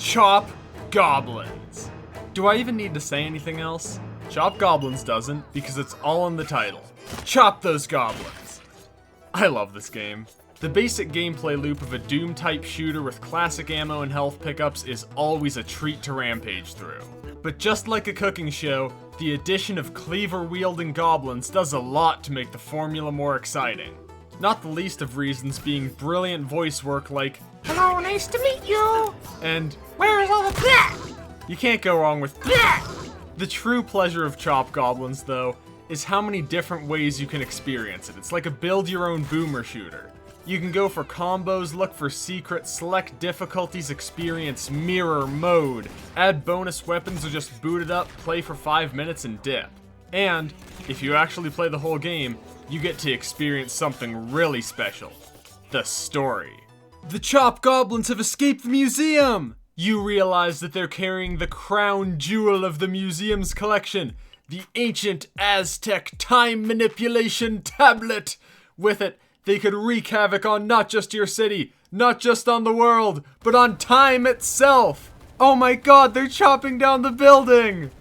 Chop Goblins. Do I even need to say anything else? Chop Goblins doesn't, because it's all in the title. Chop those goblins. I love this game. The basic gameplay loop of a Doom-type shooter with classic ammo and health pickups is always a treat to rampage through. But just like a cooking show, the addition of cleaver-wielding goblins does a lot to make the formula more exciting. Not the least of reasons being brilliant voice work like, "Hello, nice to meet you," and "Where's all the bleh?" You can't go wrong with bleh! The true pleasure of Chop Goblins, though, is how many different ways you can experience it. It's like a build-your-own boomer shooter. You can go for combos, look for secrets, select difficulties, experience mirror mode, add bonus weapons, or just boot it up, play for 5 minutes, and dip. And, if you actually play the whole game, you get to experience something really special. The story. The Chop Goblins have escaped the museum! You realize that they're carrying the crown jewel of the museum's collection, the ancient Aztec time manipulation tablet. With it, they could wreak havoc on not just your city, not just on the world, but on time itself! Oh my god, they're chopping down the building!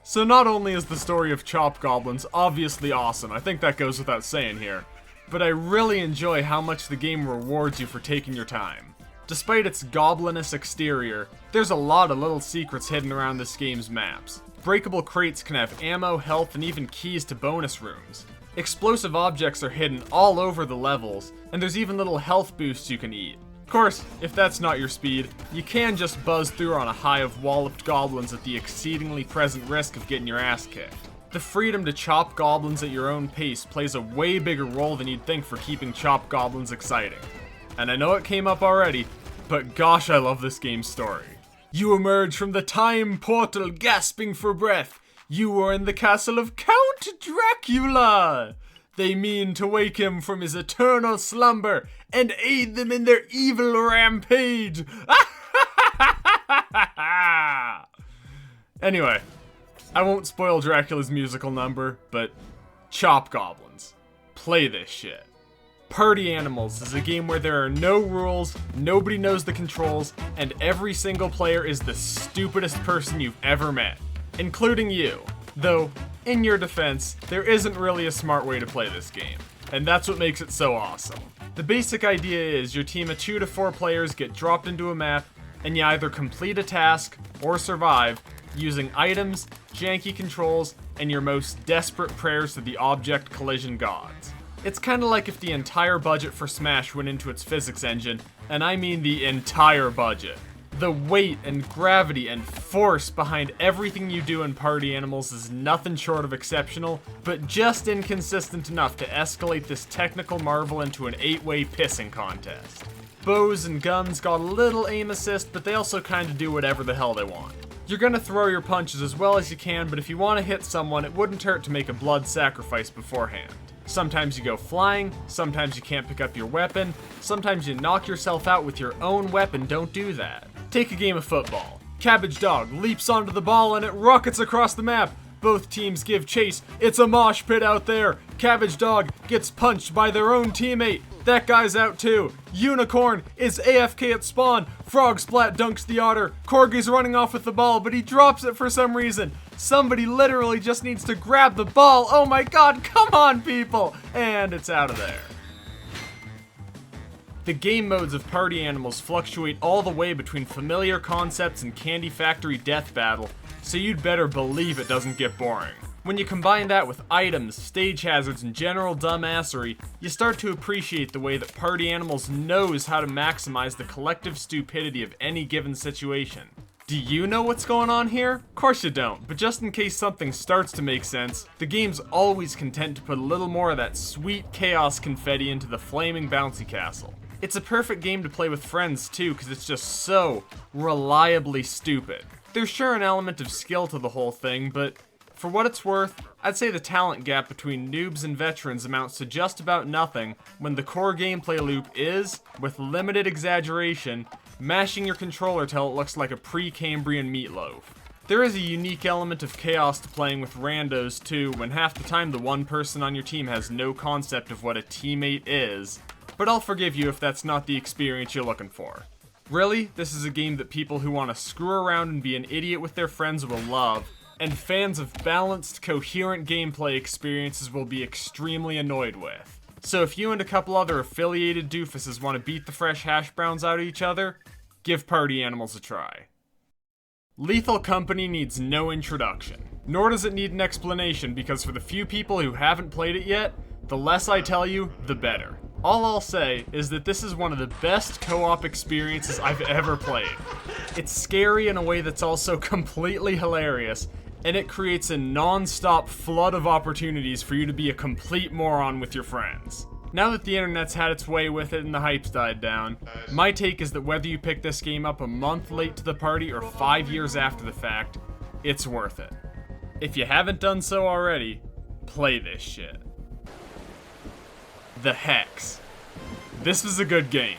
So not only is the story of Chop Goblins obviously awesome, I think that goes without saying here, but I really enjoy how much the game rewards you for taking your time. Despite its goblinous exterior, there's a lot of little secrets hidden around this game's maps. Breakable crates can have ammo, health, and even keys to bonus rooms. Explosive objects are hidden all over the levels, and there's even little health boosts you can eat. Of course, if that's not your speed, you can just buzz through on a high of walloped goblins at the exceedingly present risk of getting your ass kicked. The freedom to chop goblins at your own pace plays a way bigger role than you'd think for keeping Chop Goblins exciting. And I know it came up already, but gosh, I love this game's story. You emerge from the time portal gasping for breath. You are in the castle of Count Dracula. They mean to wake him from his eternal slumber and aid them in their evil rampage. Anyway, I won't spoil Dracula's musical number, but Chop Goblins. Play this shit. Party Animals is a game where there are no rules, nobody knows the controls, and every single player is the stupidest person you've ever met, including you. Though, in your defense, there isn't really a smart way to play this game, and that's what makes it so awesome. The basic idea is your team of 2 to 4 players get dropped into a map, and you either complete a task or survive using items, janky controls, and your most desperate prayers to the object collision gods. It's kinda like if the entire budget for Smash went into its physics engine, and I mean the entire budget. The weight and gravity and force behind everything you do in Party Animals is nothing short of exceptional, but just inconsistent enough to escalate this technical marvel into an 8-way pissing contest. Bows and guns got a little aim assist, but they also kinda do whatever the hell they want. You're gonna throw your punches as well as you can, but if you want to hit someone, it wouldn't hurt to make a blood sacrifice beforehand. Sometimes you go flying, sometimes you can't pick up your weapon, sometimes you knock yourself out with your own weapon. Don't do that. Take a game of football. Cabbage Dog leaps onto the ball and it rockets across the map. Both teams give chase. It's a mosh pit out there. Cabbage Dog gets punched by their own teammate. That guy's out too. Unicorn is AFK at spawn. Frog Splat dunks the otter. Corgi's running off with the ball, but he drops it for some reason. Somebody literally just needs to grab the ball. Oh my god, come on people! And it's out of there. The game modes of Party Animals fluctuate all the way between familiar concepts and Candy Factory Death Battle, so you'd better believe it doesn't get boring. When you combine that with items, stage hazards, and general dumbassery, you start to appreciate the way that Party Animals knows how to maximize the collective stupidity of any given situation. Do you know what's going on here? Of course you don't, but just in case something starts to make sense, the game's always content to put a little more of that sweet chaos confetti into the flaming bouncy castle. It's a perfect game to play with friends too, because it's just so reliably stupid. There's sure an element of skill to the whole thing, but for what it's worth, I'd say the talent gap between noobs and veterans amounts to just about nothing when the core gameplay loop is, with limited exaggeration, mashing your controller till it looks like a pre-Cambrian meatloaf. There is a unique element of chaos to playing with randos too, when half the time the one person on your team has no concept of what a teammate is, but I'll forgive you if that's not the experience you're looking for. Really, this is a game that people who want to screw around and be an idiot with their friends will love, and fans of balanced, coherent gameplay experiences will be extremely annoyed with. So if you and a couple other affiliated doofuses want to beat the fresh hash browns out of each other, give Party Animals a try. Lethal Company needs no introduction, nor does it need an explanation, because for the few people who haven't played it yet, the less I tell you, the better. All I'll say is that this is one of the best co-op experiences I've ever played. It's scary in a way that's also completely hilarious, and it creates a non-stop flood of opportunities for you to be a complete moron with your friends. Now that the internet's had its way with it and the hype's died down, my take is that whether you pick this game up a month late to the party or 5 years after the fact, it's worth it. If you haven't done so already, play this shit. The Hex. This is a good game.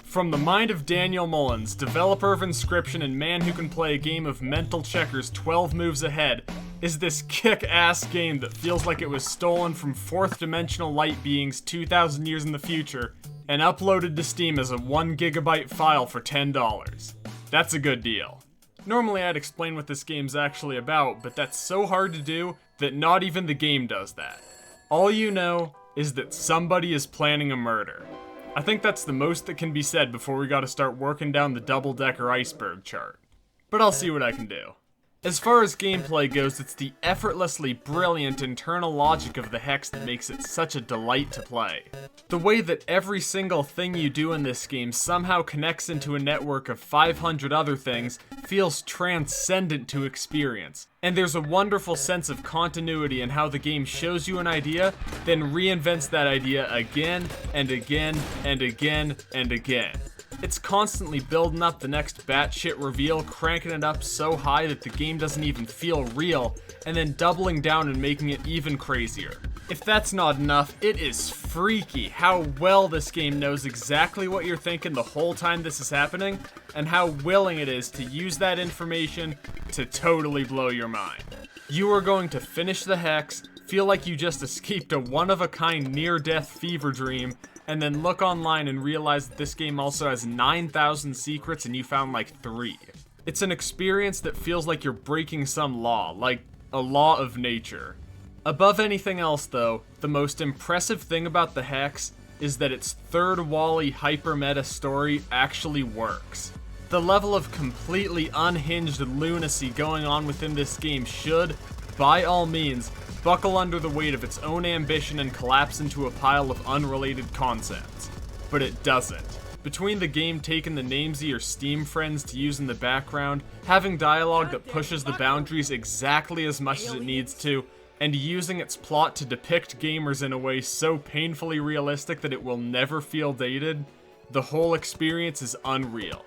From the mind of Daniel Mullins, developer of Inscription and man who can play a game of mental checkers 12 moves ahead, is this kick-ass game that feels like it was stolen from fourth dimensional light beings 2,000 years in the future and uploaded to Steam as a 1 gigabyte file for $10. That's a good deal. Normally I'd explain what this game's actually about, but that's so hard to do that not even the game does that. All you know is that somebody is planning a murder. I think that's the most that can be said before we gotta start working down the double-decker iceberg chart. But I'll see what I can do. As far as gameplay goes, it's the effortlessly brilliant internal logic of the Hex that makes it such a delight to play. The way that every single thing you do in this game somehow connects into a network of 500 other things feels transcendent to experience. And there's a wonderful sense of continuity in how the game shows you an idea, then reinvents that idea again and again and again and again. It's constantly building up the next batshit reveal, cranking it up so high that the game doesn't even feel real, and then doubling down and making it even crazier. If that's not enough, it is freaky how well this game knows exactly what you're thinking the whole time this is happening, and how willing it is to use that information to totally blow your mind. You are going to finish the Hex, feel like you just escaped a one-of-a-kind near-death fever dream, and then look online and realize that this game also has 9,000 secrets and you found like 3. It's an experience that feels like you're breaking some law, like a law of nature. Above anything else though, the most impressive thing about the Hex is that its third-wall-y hyper-meta story actually works. The level of completely unhinged lunacy going on within this game should, by all means, buckle under the weight of its own ambition and collapse into a pile of unrelated concepts. But it doesn't. Between the game taking the names of your Steam friends to use in the background, having dialogue that pushes the boundaries exactly as much as it needs to, and using its plot to depict gamers in a way so painfully realistic that it will never feel dated, the whole experience is unreal.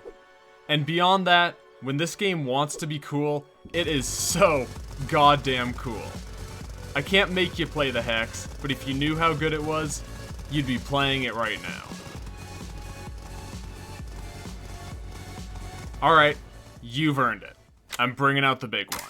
And beyond that, when this game wants to be cool, it is so goddamn cool. I can't make you play the Hex, but if you knew how good it was, you'd be playing it right now. Alright, you've earned it. I'm bringing out the big one.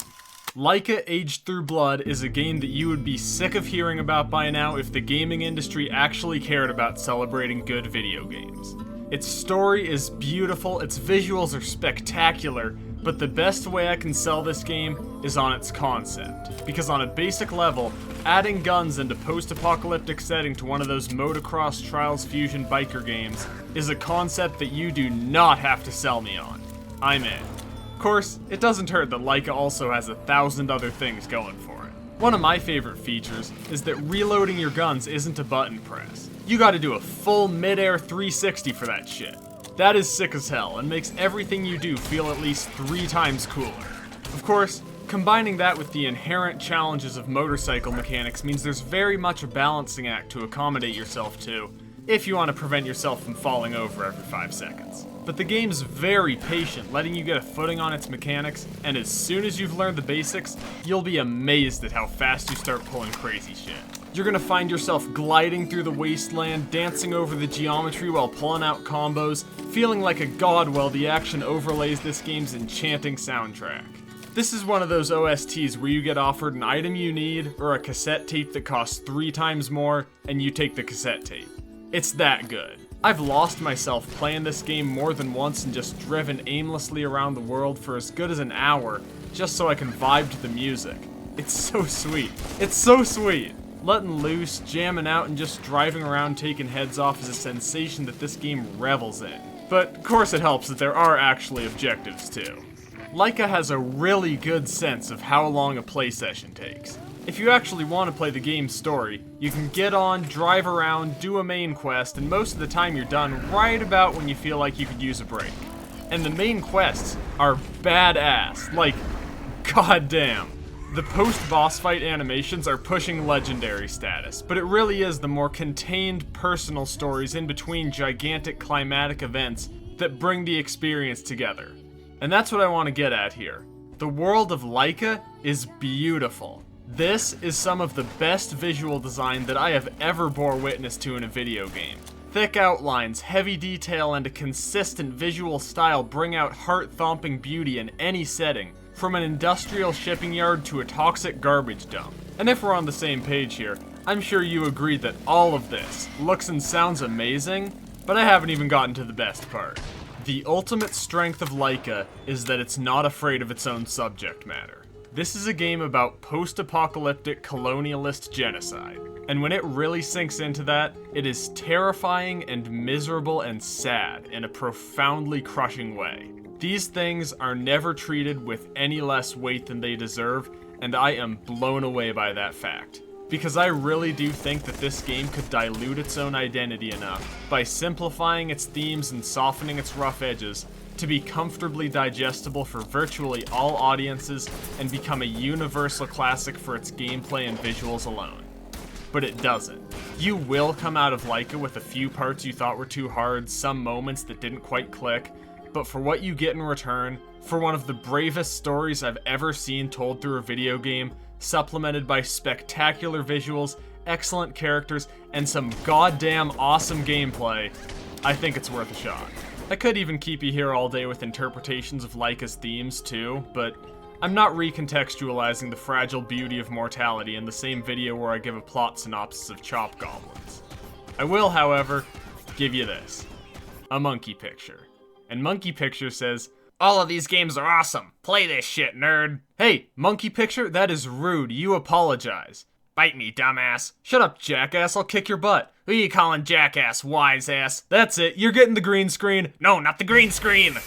Laika Aged Through Blood is a game that you would be sick of hearing about by now if the gaming industry actually cared about celebrating good video games. Its story is beautiful, its visuals are spectacular, but the best way I can sell this game is on its concept. Because on a basic level, adding guns into post-apocalyptic setting to one of those motocross Trials Fusion biker games is a concept that you do not have to sell me on. I'm in. Of course, it doesn't hurt that Laika also has 1,000 other things going for it. One of my favorite features is that reloading your guns isn't a button press. You gotta do a full mid-air 360 for that shit. That is sick as hell, and makes everything you do feel at least 3 times cooler. Of course, combining that with the inherent challenges of motorcycle mechanics means there's very much a balancing act to accommodate yourself to, if you want to prevent yourself from falling over every 5 seconds. But the game's very patient, letting you get a footing on its mechanics, and as soon as you've learned the basics, you'll be amazed at how fast you start pulling crazy shit. You're gonna find yourself gliding through the wasteland, dancing over the geometry while pulling out combos, feeling like a god while the action overlays this game's enchanting soundtrack. This is one of those OSTs where you get offered an item you need, or a cassette tape that costs 3 times more, and you take the cassette tape. It's that good. I've lost myself playing this game more than once and just driven aimlessly around the world for as good as an hour just so I can vibe to the music. It's so sweet. It's so sweet. Letting loose, jamming out, and just driving around taking heads off is a sensation that this game revels in. But of course it helps that there are actually objectives too. Laika has a really good sense of how long a play session takes. If you actually want to play the game's story, you can get on, drive around, do a main quest, and most of the time you're done right about when you feel like you could use a break. And the main quests are badass, like, goddamn. The post-boss fight animations are pushing legendary status, but it really is the more contained personal stories in between gigantic climatic events that bring the experience together. And that's what I want to get at here. The world of Laika is beautiful. This is some of the best visual design that I have ever bore witness to in a video game. Thick outlines, heavy detail, and a consistent visual style bring out heart-thumping beauty in any setting, from an industrial shipping yard to a toxic garbage dump. And if we're on the same page here, I'm sure you agree that all of this looks and sounds amazing, but I haven't even gotten to the best part. The ultimate strength of Laika is that it's not afraid of its own subject matter. This is a game about post-apocalyptic colonialist genocide, and when it really sinks into that, it is terrifying and miserable and sad in a profoundly crushing way. These things are never treated with any less weight than they deserve, and I am blown away by that fact. Because I really do think that this game could dilute its own identity enough by simplifying its themes and softening its rough edges to be comfortably digestible for virtually all audiences and become a universal classic for its gameplay and visuals alone. But it doesn't. You will come out of Laika with a few parts you thought were too hard, some moments that didn't quite click, but for what you get in return, for one of the bravest stories I've ever seen told through a video game, supplemented by spectacular visuals, excellent characters, and some goddamn awesome gameplay, I think it's worth a shot. I could even keep you here all day with interpretations of Laika's themes too, but I'm not recontextualizing the fragile beauty of mortality in the same video where I give a plot synopsis of Chop Goblins. I will, however, give you this. A monkey picture. And Monkey Picture says, "All of these games are awesome. Play this shit, nerd." Hey, Monkey Picture, that is rude. You apologize. Bite me, dumbass. Shut up, jackass. I'll kick your butt. Who you calling jackass, wise ass? That's it. You're getting the green screen. No, not the green screen.